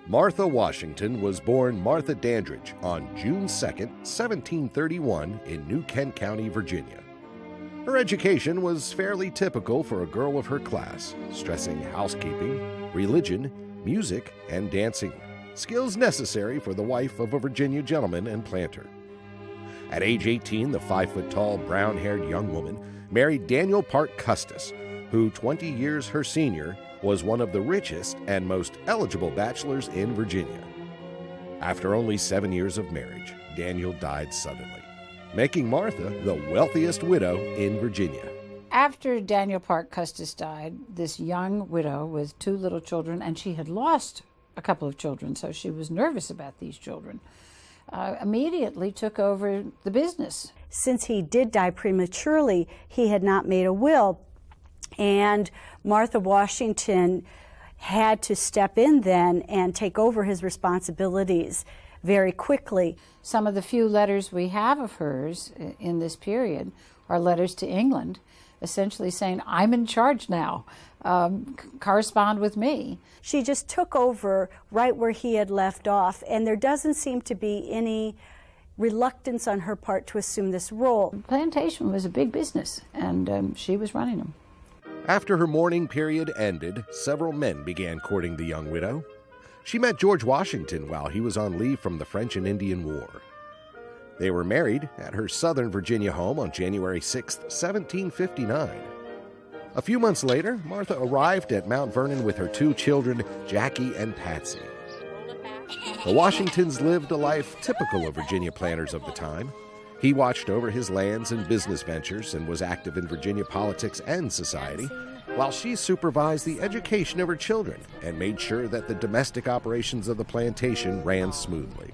Martha Washington was born Martha Dandridge on June 2, 1731, in New Kent County, Virginia. Her education was fairly typical for a girl of her class, stressing housekeeping, religion, music, and dancing, skills necessary for the wife of a Virginia gentleman and planter. At age 18, the 5-foot-tall, brown-haired young woman married Daniel Parke Custis, who, 20 years her senior, was one of the richest and most eligible bachelors in Virginia. After only 7 years of marriage, Daniel died suddenly, making Martha the wealthiest widow in Virginia. After Daniel Parke Custis died, this young widow with 2 little children, and she had lost a couple of children, so she was nervous about these children, immediately took over the business. Since he did die prematurely, he had not made a will, and Martha Washington had to step in then and take over his responsibilities very quickly. Some of the few letters we have of hers in this period are letters to England, essentially saying, I'm in charge now, correspond with me. She just took over right where he had left off, and there doesn't seem to be any reluctance on her part to assume this role. The plantation was a big business, and she was running them. After her mourning period ended, several men began courting the young widow. She met George Washington while he was on leave from the French and Indian War. They were married at her southern Virginia home on January 6, 1759. A few months later, Martha arrived at Mount Vernon with her 2 children, Jackie and Patsy. The Washingtons lived a life typical of Virginia planters of the time. He watched over his lands and business ventures and was active in Virginia politics and society, while she supervised the education of her children and made sure that the domestic operations of the plantation ran smoothly.